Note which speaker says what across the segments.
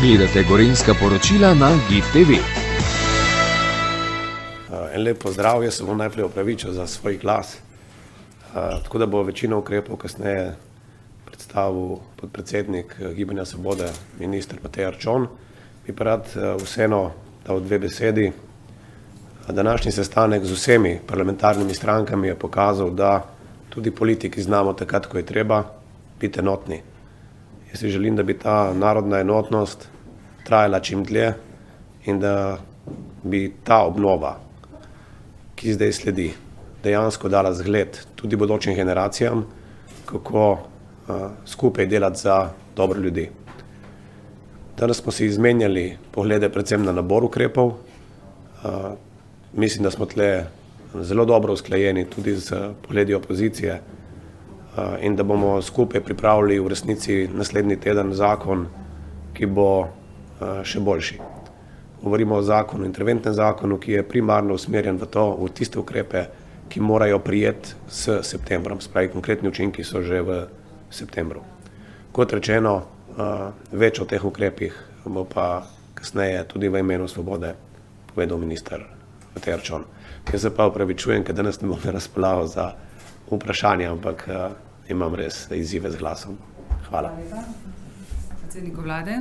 Speaker 1: Gledate Gorenjska poročila na GIF TV.
Speaker 2: En lep pozdrav, jaz se bom najprej opravičil za svoj glas, tako da bo večino ukrepov kasneje predstavil podpredsednik Gibanja Svobode, minister Matej Arčon. Bi pa rad vseeno dal dve besedi. Današnji sestanek z vsemi parlamentarnimi strankami je pokazal, da tudi politiki znamo takrat, ko je treba, biti enotni. Jaz si želim, da bi ta narodna enotnost trajala čim dlje in da bi ta obnova, ki zdaj sledi, dejansko dala zgled tudi bodočim generacijam, kako skupaj delati za dobro ljudi. Danes smo si izmenjali poglede predvsem na nabor ukrepov. Mislim, da smo tle zelo dobro usklajeni tudi z pogledi opozicije in da bomo skupaj pripravili v resnici naslednji teden zakon, ki bo še boljši. Govorimo o zakonu, interventnem zakonu, ki je primarno usmerjen v tiste ukrepe, ki morajo prijeti s septembrom, spravi konkretni učinki so že v septembru. Kot rečeno, več o teh ukrepih bo pa kasneje tudi v imenu Svobode povedal minister Matej Arčon. Jaz se pa opravičujem, ker danes ne bom razpolagal za vprašanja, ampak imam res izzive z glasom. Hvala.
Speaker 3: Predsedniku vlade.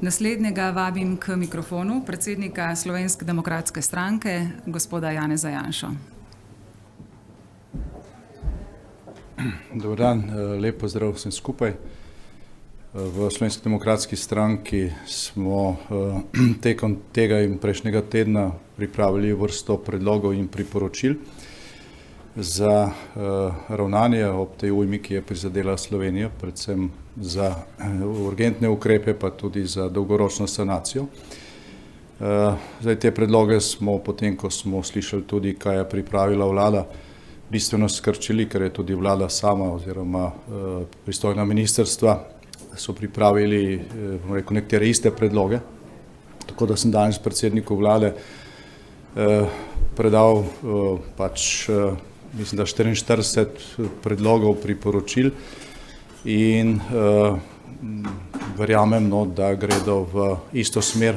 Speaker 3: Naslednjega vabim k mikrofonu predsednika Slovenske demokratske stranke, gospoda Janeza Janšo.
Speaker 4: Dober dan, lep pozdrav vsem skupaj. V Slovenski demokratski stranki smo tekom tega in prejšnjega tedna pripravili vrsto predlogov in priporočil za ravnanje ob tej ujmi, ki je prizadela Slovenijo, predvsem za urgentne ukrepe, pa tudi za dolgoročno sanacijo. Zdaj te predloge smo, potem ko smo slišali tudi, kaj je pripravila vlada, bistveno skrčili, ker je tudi vlada sama oziroma pristojna ministrstva so pripravili nekatere iste predloge. Tako da sem danes predsedniku vlade predal mislim, da 44 predlogov priporočil in verjamem, da gredo v isto smer,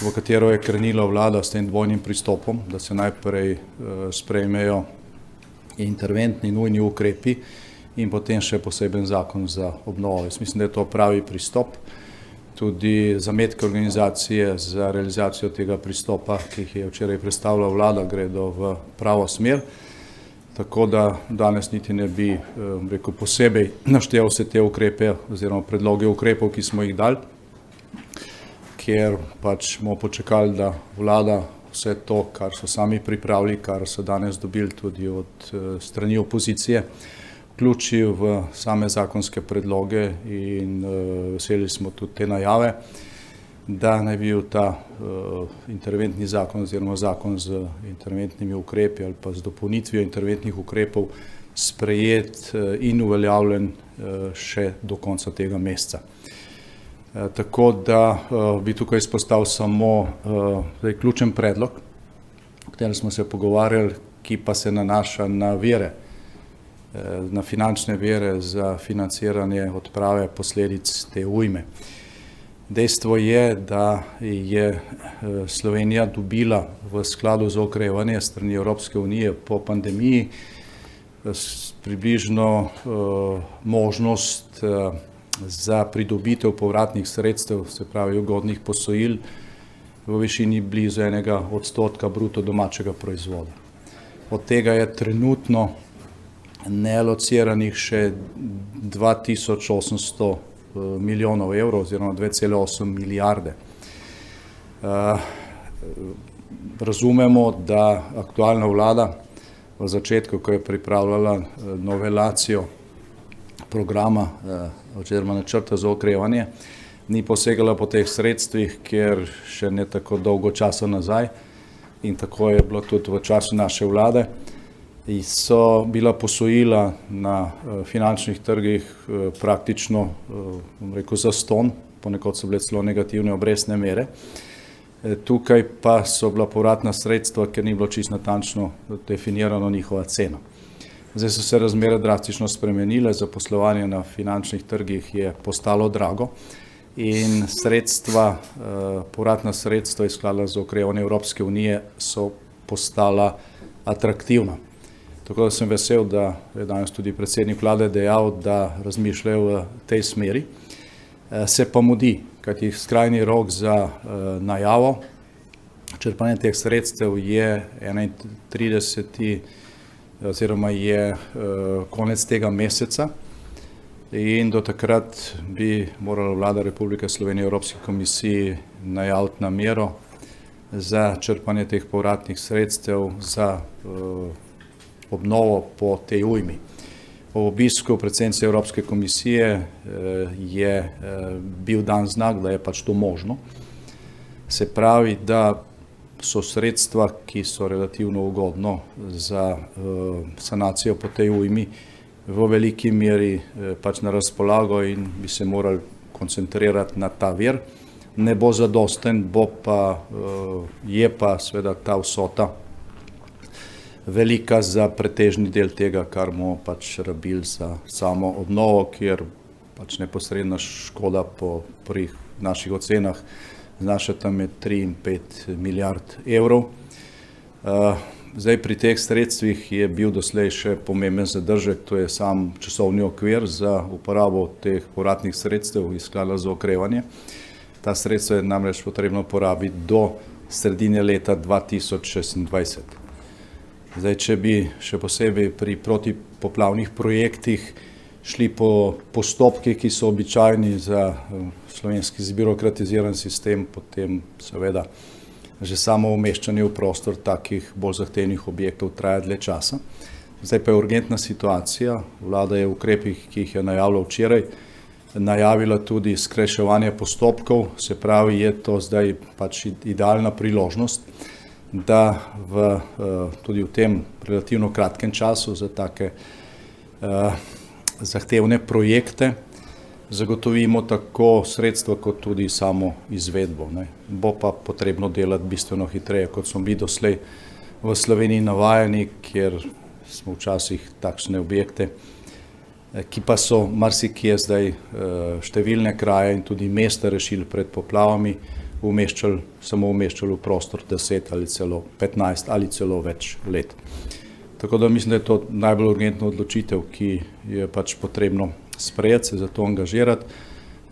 Speaker 4: v katero je krenila vlada s tem dvojnim pristopom, da se najprej sprejmejo interventni nujni ukrepi in potem še poseben zakon za obnovo. Jaz mislim, da je to pravi pristop. Tudi zametke organizacije za realizacijo tega pristopa, ki jih je včeraj predstavila vlada, gredo v pravo smer. Tako da danes niti ne bi posebej naštel vse te ukrepe oziroma predloge ukrepov, ki smo jih dali, ker bomo počakali, da vlada vse to, kar so sami pripravili, kar so danes dobili tudi od strani opozicije, vključi v same zakonske predloge in veseli smo tudi te najave, da naj bi bil ta interventni zakon oziroma zakon z interventnimi ukrepi ali pa z dopolnitvijo interventnih ukrepov sprejet in uveljavljen še do konca tega meseca. Tako da bi tukaj izpostavil samo ključen predlog, o katerem smo se pogovarjali, ki pa se nanaša na vire, na finančne vire za financiranje odprave posledic te ujme. Dejstvo je, da je Slovenija dobila v skladu za okrevanje strani Evropske unije po pandemiji približno možnost za pridobitev povratnih sredstev, se pravi ugodnih posojil, v višini blizu 1% bruto domačega proizvoda. Od tega je trenutno nealociranih še 2800 milijonov evrov oziroma 2,8 milijarde. Razumemo, da aktualna vlada v začetku, ko je pripravljala novelacijo programa oziroma načrta za okrevanje, ni posegala po teh sredstvih, ker še ne tako dolgo časa nazaj in tako je bilo tudi v času naše vlade, so bila posojila na finančnih trgih praktično, zastonj, ponekod so bile celo negativne obrestne mere. Tukaj pa so bila povratna sredstva, ker ni bilo čisto natančno definirano njihova cena. Zdaj so se razmere drastično spremenile, zaposlovanje na finančnih trgih je postalo drago in sredstva, povratna sredstva iz sklada za okrevanje Evropske unije so postala atraktivna. Tako da sem vesel, da je danes tudi predsednik vlade dejal, da razmišljajo v tej smeri. Se pa mudi, kajti skrajni rok za najavo črpanja teh sredstev je 31. oziroma je konec tega meseca in do takrat bi morala vlada Republike Slovenije Evropski komisiji najaviti namero za črpanje teh povratnih sredstev za obnovo po tej ujmi. Po obisku predsednice Evropske komisije je bil dan znak, da je pač to možno. Se pravi, da so sredstva, ki so relativno ugodno za sanacijo po tej ujmi, v veliki meri pač na razpolago in bi se morali koncentrirati na ta vir. Ne bo zadosten, je pa seveda ta vsota velika za pretežni del tega, kar bomo pač rabili za samo obnovo, kjer pač neposredna škoda pri naših ocenah znaša tam med 3 in 5 milijard evrov. Zdaj pri teh sredstvih je bil doslej še pomemben zadržek, to je sam časovni okvir za uporabo teh povratnih sredstev iz sklada za okrevanje. Ta sredstva je namreč potrebno porabiti do sredine leta 2026. Zdaj, če bi še posebej pri protipoplavnih projektih šli po postopkih, ki so običajni za slovenski zbirokratiziran sistem, potem seveda že samo umeščanje v prostor takih bolj zahtevnih objektov traja dlje časa. Zdaj pa je urgentna situacija, vlada je v ukrepih, ki jih je najavila včeraj, najavila tudi skrajševanje postopkov, se pravi, je to zdaj pač idealna priložnost, da tudi v tem relativno kratkem času za take zahtevne projekte zagotovimo tako sredstva kot tudi samo izvedbo. Bo pa potrebno delati bistveno hitreje, kot smo bili doslej v Sloveniji navajeni, kjer smo včasih takšne objekte, ki pa so marsikje zdaj številne kraje in tudi mesta rešili pred poplavami, samo umeščali v prostor 10 ali celo 15 ali celo več let. Tako da mislim, da je to najbolj urgentna odločitev, ki je pač potrebno sprejeti, se za to angažirati.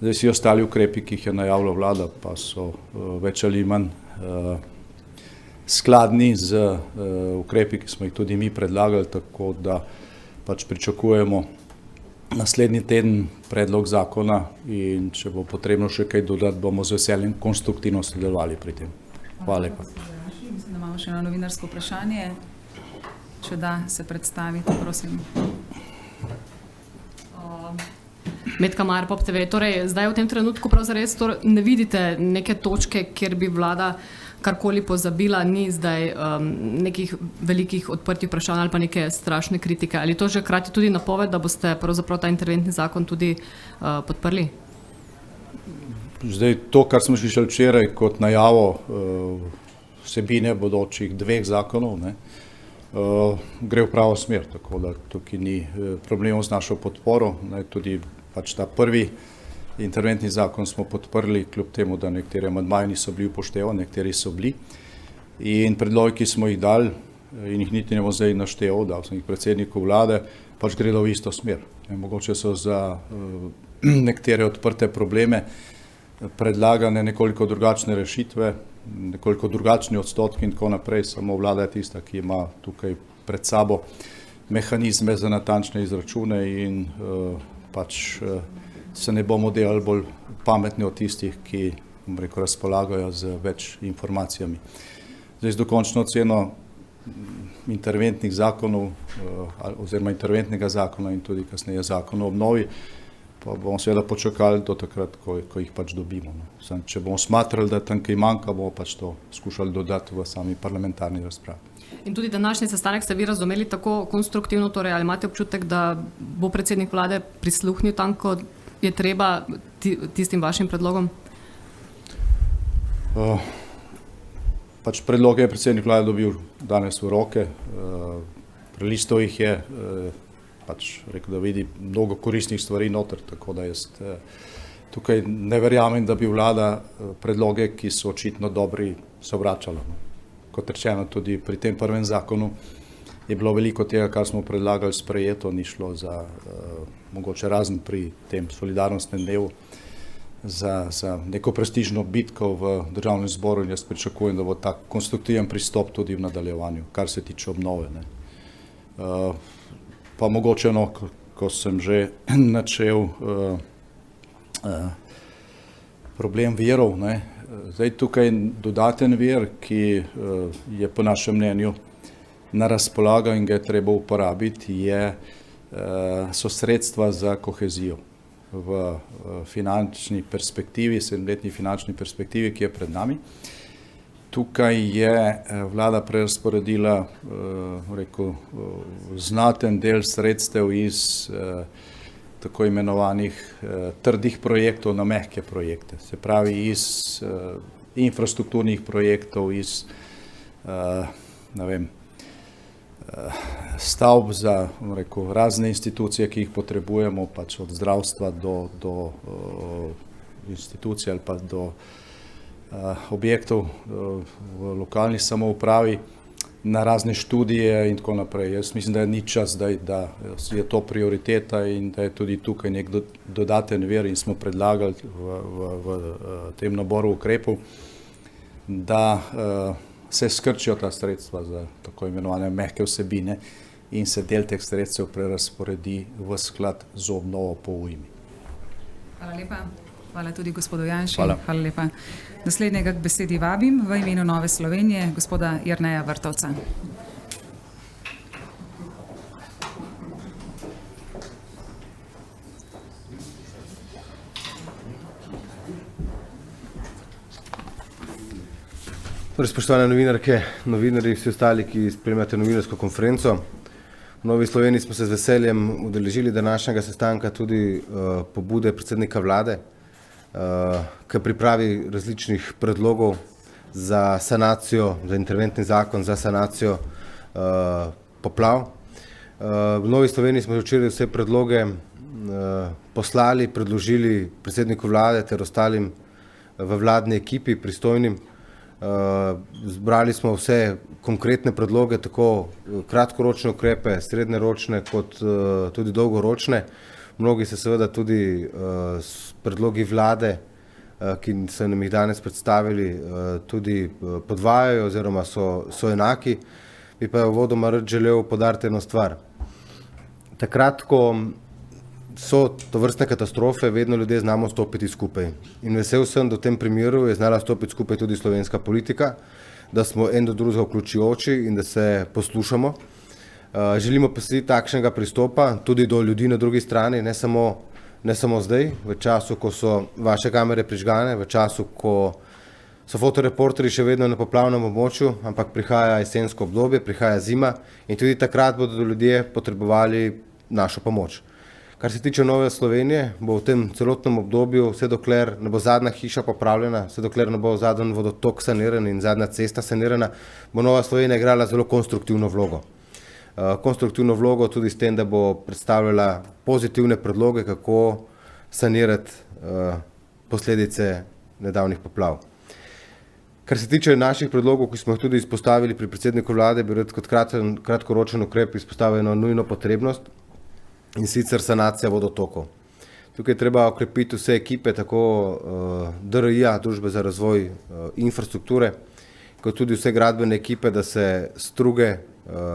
Speaker 4: Zdaj vsi ostali ukrepi, ki jih je najavila vlada, pa so več ali manj skladni z ukrepi, ki smo jih tudi mi predlagali, tako da pač pričakujemo naslednji teden predlog zakona in če bo potrebno še kaj dodati, bomo z veseljem konstruktivno sodelovali pri tem. Hvala lepa.
Speaker 3: Mislim, da imamo še eno novinarsko vprašanje. Če da, se predstavite, prosim.
Speaker 5: Metka Majer, Pop TV. Torej, zdaj v tem trenutku pravzaprav ne vidite neke točke, kjer bi vlada karkoli pozabila, ni zdaj nekih velikih odprtih vprašanj ali pa neke strašne kritike. Ali to že hkrati tudi napoved, da boste pravzaprav ta interventni zakon tudi podprli?
Speaker 4: Zdaj, to, kar smo slišali včeraj kot najavo vsebine bodočih 2 zakonov, gre v pravo smer, tako da tukaj ni problemov z našo podporo. Tudi pač ta prvi interventni zakon smo podprli, kljub temu, da nekateri amandmaji niso bili upoštevani, nekateri so bili. In predlogi, ki smo jih dali, in jih niti ne bom zdaj naštel, dal sem jih predsedniku vlade, pač gredo v isto smer. Mogoče so za nekatere odprte probleme predlagane nekoliko drugačne rešitve, nekoliko drugačni odstotki in tako naprej, samo vlada je tista, ki ima tukaj pred sabo mehanizme za natančne izračune in pač se ne bomo delali bolj pametni od tistih, ki razpolagajo z več informacijami. Zdaj, z dokončno oceno interventnih zakonov oziroma interventnega zakona in tudi kasneje zakona o obnovi, pa bomo seveda počakali do takrat, ko jih pač dobimo. Če bomo smatrali, da tam kaj manjka, bomo pač to skušali dodati v sami parlamentarni razpravi.
Speaker 5: In tudi današnji sestanek ste vi razumeli tako konstruktivno, torej ali imate občutek, da bo predsednik vlade prisluhnil tam, ko je treba tistim vašim predlogom?
Speaker 4: Pač predloge je predsednik vlade dobil danes v roke, prelistal jih je, pač rekel, da vidi mnogo koristnih stvari noter, tako da jaz tukaj ne verjamem, da bi vlada predloge, ki so očitno dobri, sovračala. Kot rečeno, tudi pri tem prvem zakonu je bilo veliko tega, kar smo predlagali, sprejeto, ni šlo za mogoče razen pri tem solidarnostnem dnevu, za neko prestižno bitko v državnem zboru, in jaz pričakujem, da bo tak konstruktiven pristop tudi v nadaljevanju, kar se tiče obnove. Pa mogoče, ko sem že načel problem virov, zdaj tukaj dodaten vir, ki je po našem mnenju na razpolago in ga je treba uporabiti, so sredstva za kohezijo v finančni perspektivi, 7-letni finančni perspektivi, ki je pred nami. Tukaj je vlada prerazporedila znaten del sredstev iz tako imenovanih trdih projektov na mehke projekte. Se pravi iz infrastrukturnih projektov, iz stavb za razne institucije, ki jih potrebujemo, pač od zdravstva do institucij ali pa do objektov v lokalni samoupravi, na razne študije in tako naprej. Jaz mislim, da ni čas, da je to prioriteta in da je tudi tukaj nek dodaten vir, in smo predlagali v tem naboru ukrepov, da se skrčijo ta sredstva za tako imenovane mehke vsebine in se del teh sredstev prerazporedi v sklad za obnovo po ujmi.
Speaker 3: Hvala lepa. Hvala tudi gospodu Janši.
Speaker 4: Hvala.
Speaker 3: Hvala lepa. Naslednjega k besedi vabim v imenu Nove Slovenije gospoda Jerneja Vrtovca.
Speaker 6: Spoštovane novinarke, novinarji, vsi ostali, ki spremljate novinarsko konferenco. V Novi Sloveniji smo se z veseljem udeležili današnjega sestanka tudi pobude predsednika vlade, k pripravi različnih predlogov za sanacijo, za interventni zakon, za sanacijo poplav. V Novi Sloveniji smo včeraj vse predloge poslali, predložili predsedniku vlade ter ostalim v vladni ekipi pristojnim. Zbrali smo vse konkretne predloge, tako kratkoročne ukrepe, srednjeročne kot tudi dolgoročne. Mnogi se seveda tudi s predlogi vlade, ki so nam jih danes predstavili, tudi podvajajo oziroma so enaki. Bi pa uvodoma rad želel poudariti eno stvar. Takrat, ko so tovrstne katastrofe, vedno ljudje znamo stopiti skupaj. In vesel sem, da v tem primeru je znala stopiti skupaj tudi slovenska politika, da smo en do drugega vključujoči in da se poslušamo. Želimo pa si takšnega pristopa tudi do ljudi na drugi strani, ne samo zdaj, v času, ko so vaše kamere prižgane, v času, ko so fotoreporterji še vedno na poplavnem območju, ampak prihaja jesensko obdobje, prihaja zima in tudi takrat bodo ljudje potrebovali našo pomoč. Kar se tiče Nove Slovenije, bo v tem celotnem obdobju, vse dokler ne bo zadnja hiša popravljena, vse dokler ne bo zadnji vodotok saniran in zadnja cesta sanirana, bo Nova Slovenija igrala zelo konstruktivno vlogo. Konstruktivno vlogo tudi s tem, da bo predstavljala pozitivne predloge, kako sanirati posledice nedavnih poplav. Kar se tiče naših predlogov, ki smo jih tudi izpostavili pri predsedniku vlade, bi rad kot kratkoročen ukrep izpostavil eno nujno potrebnost, in sicer sanacija vodotokov. Tukaj treba okrepiti vse ekipe, tako DRI-ja, Družbe za razvoj infrastrukture, kot tudi vse gradbene ekipe, da se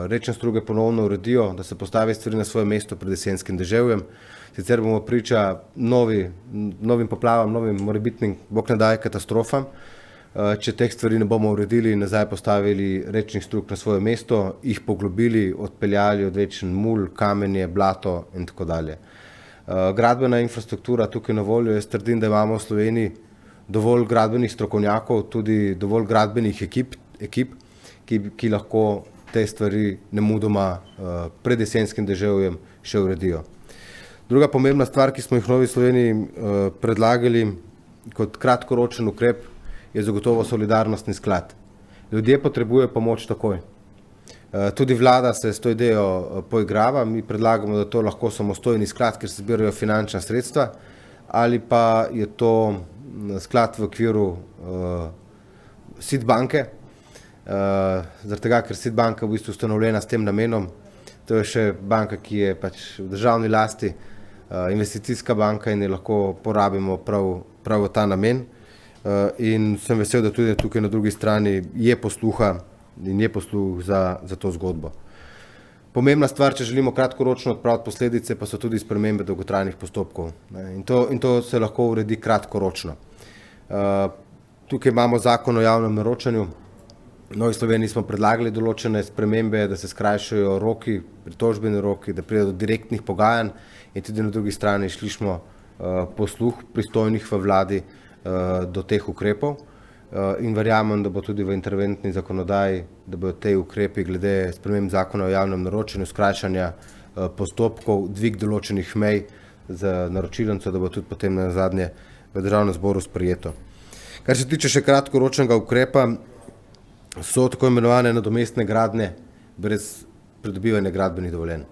Speaker 6: rečne struge ponovno uredijo, da se postavi stvari na svoje mesto pred jesenskim deževjem. Sicer bomo priča novim poplavam, novim morebitnim, bog ne daj, katastrofam, če teh stvari ne bomo uredili in nazaj postavili rečnih strug na svoje mesto, jih poglobili, odpeljali odvečen mulj, kamenje, blato in tako dalje. Gradbena infrastruktura tukaj na voljo, jaz trdim, da imamo v Sloveniji dovolj gradbenih strokovnjakov, tudi dovolj gradbenih ekip, ki lahko te stvari nemudoma pred jesenskim deževjem še uredijo. Druga pomembna stvar, ki smo jih v Novi Sloveniji predlagali kot kratkoročen ukrep, je zagotovo solidarnostni sklad. Ljudje potrebujejo pomoč takoj. Tudi vlada se s to idejo poigrava, mi predlagamo, da to lahko samostojni sklad, kjer se zbirajo finančna sredstva, ali pa je to sklad v okviru SID banke, zaradi tega, ker SID banka v bistvu ustanovljena s tem namenom. To je še banka, ki je pač v državni lasti, investicijska banka in jo lahko porabimo prav v ta namen. In sem vesel, da tudi tukaj na drugi strani je posluha in je posluh za to zgodbo. Pomembna stvar, če želimo kratkoročno odpraviti posledice, pa so tudi spremembe dolgotrajnih postopkov. In to se lahko uredi kratkoročno. Tukaj imamo zakon o javnem naročanju. V Novi Sloveniji smo predlagali določene spremembe, da se skrajšajo roki, pritožbeni roki, da pride do direktnih pogajanj in tudi na drugi strani slišimo posluh pristojnih v vladi do teh ukrepov. In verjamem, da bo tudi v interventni zakonodaji, da bodo te ukrepi glede sprememb zakona o javnem naročanju, skrajšanja postopkov, dvig določenih mej za naročilenco, da bo tudi potem na zadnje v državnem zboru sprejeto. Kar se tiče še kratkoročnega ukrepa, so tako imenovane nadomestne gradnje brez pridobivanja gradbenih dovoljenj.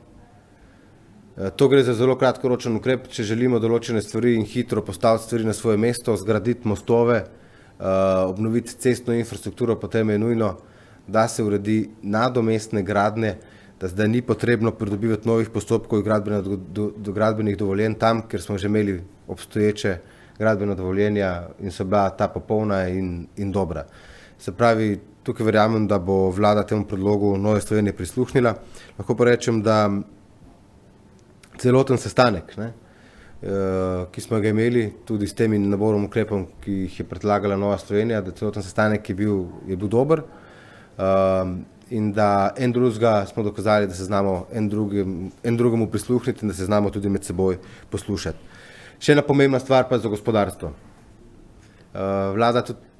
Speaker 6: To gre za zelo kratkoročen ukrep, če želimo določene stvari in hitro postaviti stvari na svoje mesto, zgraditi mostove, obnoviti cestno infrastrukturo, potem je nujno, da se uredi nadomestne gradnje, da zdaj ni potrebno pridobivati novih postopkov do gradbenih dovoljenj tam, ker smo že imeli obstoječe gradbena dovoljenja in so bila ta popolna in dobra. Se pravi, tukaj verjamem, da bo vlada temu predlogu Nove Slovenije prisluhnila. Lahko pa rečem, da celoten sestanek, ki smo ga imeli tudi s temi naborom ukrepom, ki jih je predlagala Nova Slovenija, da celoten sestanek je bil dober in da en drugega smo dokazali, da se znamo en drugemu prisluhniti in da se znamo tudi med seboj poslušati. Še ena pomembna stvar pa je za gospodarstvo. Vlada tudi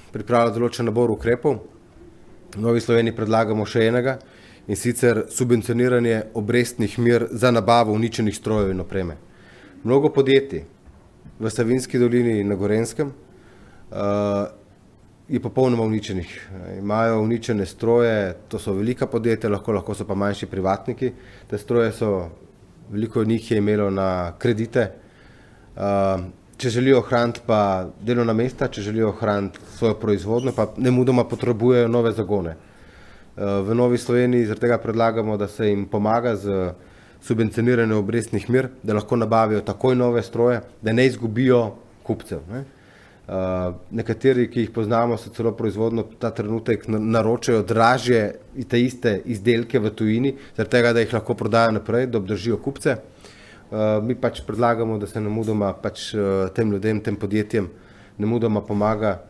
Speaker 6: pripravlja določen nabor ukrepov. V Novi Sloveniji predlagamo še enega, in sicer subvencioniranje obrestnih mer za nabavo uničenih strojev in opreme. Mnogo podjetij v Savinjski dolini in na Gorenjskem je popolnoma uničenih. Imajo uničene stroje, to so velika podjetja, lahko so pa manjši privatniki. Te stroje veliko njih je imelo na kredite. Če želijo ohraniti pa delovna mesta, če želijo ohraniti svojo proizvodnjo, pa nemudoma potrebujejo nove zagone. V Novi Sloveniji zaradi tega predlagamo, da se jim pomaga z subvencioniranjem obrestnih mer, da lahko nabavijo takoj nove stroje, da ne izgubijo kupcev. Nekateri, ki jih poznamo, so celo proizvodno ta trenutek naročajo dražje te iste izdelke v tujini, zaradi tega, da jih lahko prodajo naprej, da obdržijo kupce. Mi pač predlagamo, da se nemudoma tem ljudem, tem podjetjem nemudoma pomaga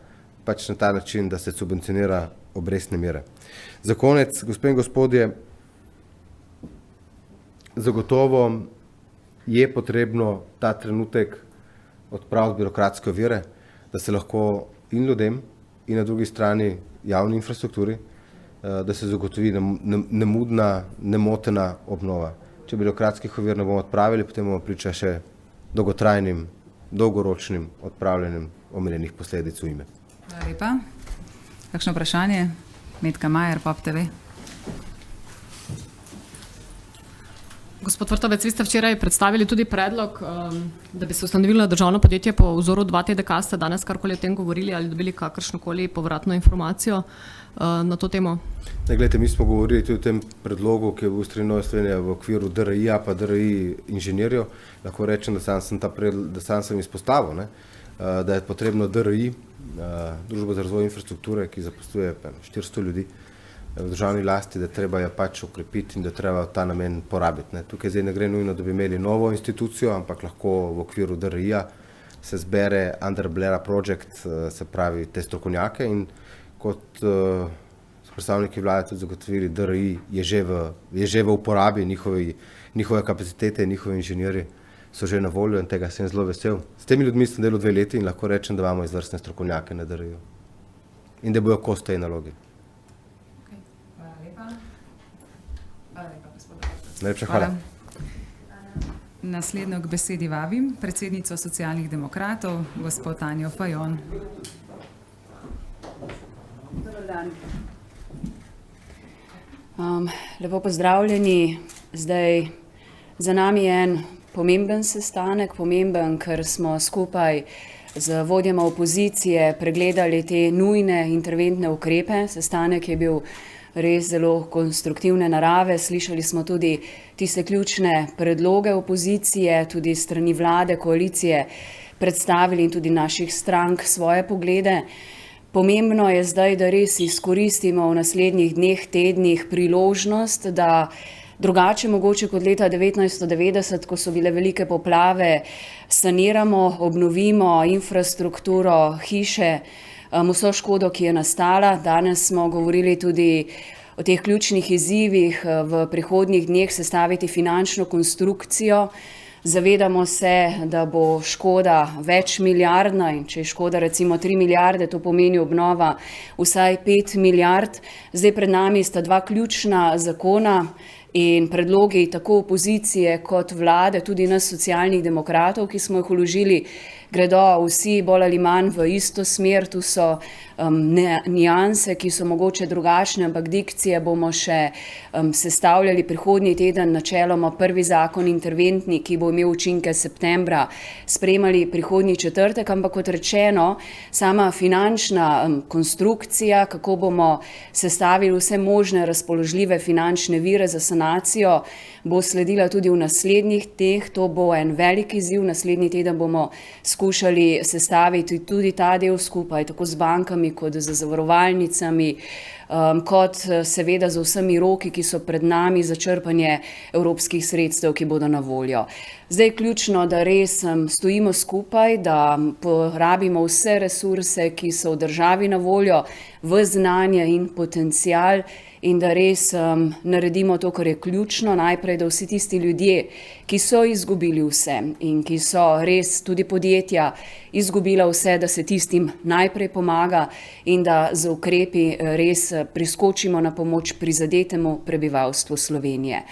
Speaker 6: pač na ta način, da se subvencionira obrestne mere. Za konec, gospe in gospodje, zagotovo je potrebno ta trenutek odpraviti birokratske ovire, da se lahko in ljudem in na drugi strani javni infrastrukturi, da se zagotovi nemudna, nemotena obnova. Če birokratskih ovir ne bomo odpravili, potem bomo priča še dolgotrajnim, dolgoročnim odpravljanjem omenjenih posledic v ime.
Speaker 3: Hvala lepa. Kakšno vprašanje? Metka Majer, POP TV.
Speaker 5: Gospod Vrtovec, vi ste včeraj predstavili tudi predlog, da bi se ustanovilo državno podjetje po vzoru 2TDK. Ste danes karkoli o tem govorili ali dobili kakršnokoli povratno informacijo na to temo?
Speaker 6: Glejte, mi smo govorili tudi o tem predlogu, ki je v ustvarjeni Nove Slovenije v okviru DRI-ja pa DRI inženirjev. Lahko rečem, da sam sem izpostavil, da je potrebno DRI, Družbo za razvoj infrastrukture, ki zaposluje 400 ljudi v državni lasti, da treba jo pač okrepiti in da treba ta namen porabiti. Tukaj zdaj ne gre nujno, da bi imeli novo institucijo, ampak lahko v okviru DRI-ja se zbere Under Blair Project, se pravi te strokovnjake, in kot predstavniki vlade tudi zagotovili, DRI je že v uporabi, njihove kapacitete, njihovi inženirji so že na voljo in tega sem zelo vesel. S temi ljudmi sem delal 2 leti in lahko rečem, da imamo izvrstne strokovnjake na DRI-ju in da bojo kos tej nalogi.
Speaker 3: Hvala lepa. Hvala lepa, gospod.
Speaker 6: Najlepša hvala.
Speaker 3: Naslednjo k besedi vabim predsednico Socialnih demokratov, gospod Tanjo Fajon.
Speaker 7: Dobar dan. Lepo pozdravljeni. Zdaj za nami je en pomemben sestanek, pomemben, ker smo skupaj z vodjama opozicije pregledali te nujne interventne ukrepe. Sestanek je bil res zelo konstruktivne narave. Slišali smo tudi tiste ključne predloge opozicije, tudi strani vlade, koalicije, predstavili in tudi naših strank svoje poglede. Pomembno je zdaj, da res izkoristimo v naslednjih dneh, tednih priložnost, da drugače mogoče kot leta 1990, ko so bile velike poplave, saniramo, obnovimo infrastrukturo, hiše, vso škodo, ki je nastala. Danes smo govorili tudi o teh ključnih izzivih v prihodnjih dneh sestaviti finančno konstrukcijo. Zavedamo se, da bo škoda več milijardna in če je škoda recimo 3 milijarde, to pomeni obnova vsaj 5 milijard. Zdaj pred nami sta dva ključna zakona in predlogi tako opozicije kot vlade, tudi nas Socialnih demokratov, ki smo jih vložili, gredo vsi bolj ali manj v isto smer. Tu so nianse, ki so mogoče drugačne, ampak dikcije bomo še sestavljali prihodnji teden, načeloma prvi zakon interventni, ki bo imel učinke septembra, sprejemali prihodnji četrtek, ampak kot rečeno, sama finančna konstrukcija, kako bomo sestavili vse možne razpoložljive finančne vire za sanacijo, bo sledila tudi v naslednjih dneh. To bo en velik izziv. Naslednji teden bomo skušali sestaviti tudi ta del skupaj, tako z bankami kot z zavarovalnicami, kot seveda z vsemi roki, ki so pred nami za črpanje evropskih sredstev, ki bodo na voljo. Zdaj je ključno, da res stojimo skupaj, da porabimo vse resurse, ki so v državi na voljo, v znanje in potencial, in da res naredimo to, kar je ključno, najprej, da vsi tisti ljudje, ki so izgubili vse in ki so res tudi podjetja izgubila vse, da se tistim najprej pomaga in da z ukrepi res priskočimo na pomoč prizadetemu prebivalstvu Slovenije.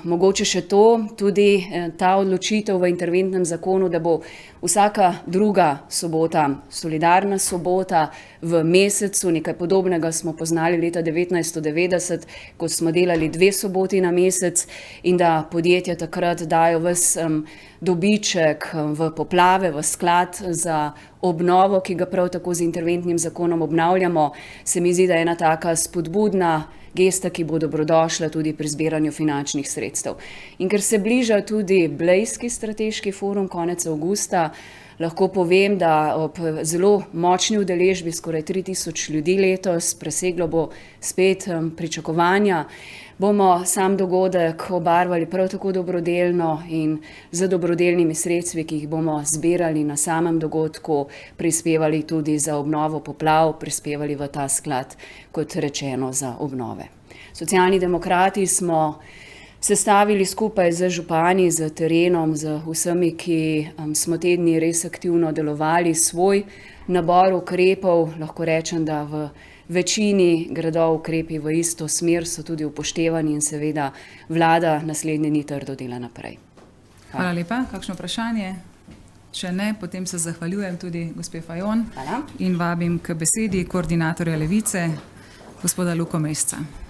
Speaker 7: Mogoče še to, tudi ta odločitev v interventnem zakonu, da bo vsaka druga sobota solidarna sobota v mesecu. Nekaj podobnega smo poznali leta 1990, ko smo delali 2 soboti na mesec in da podjetja takrat dajo ves dobiček v poplave, v sklad za obnovo, ki ga prav tako z interventnim zakonom obnavljamo. Se mi zdi, da je ena taka spodbudna gesta, ki bo dobrodošla tudi pri zbiranju finančnih sredstev. In ker se bliža tudi Blejski strateški forum konec avgusta, lahko povem, da ob zelo močni udeležbi, skoraj 3000 ljudi letos, preseglo bo spet pričakovanja, bomo sam dogodek obarvali prav tako dobrodelno in z dobrodelnimi sredstvi, ki jih bomo zbirali na samem dogodku, prispevali tudi za obnovo poplav, prispevali v ta sklad, kot rečeno, za obnove. Socialni demokrati smo sestavili skupaj z župani, z terenom, z vsemi, ki smo te dni res aktivno delovali, svoj nabor ukrepov. Lahko rečem, da v večini gredo ukrepi v isto smer, so tudi upoštevani in seveda vlada naslednje dni trdo dela naprej.
Speaker 3: Hvala lepa. Kakšno vprašanje? Če ne, potem se zahvaljujem tudi gospe Fajon in vabim k besedi koordinatorja Levice, gospoda Luko Mesca.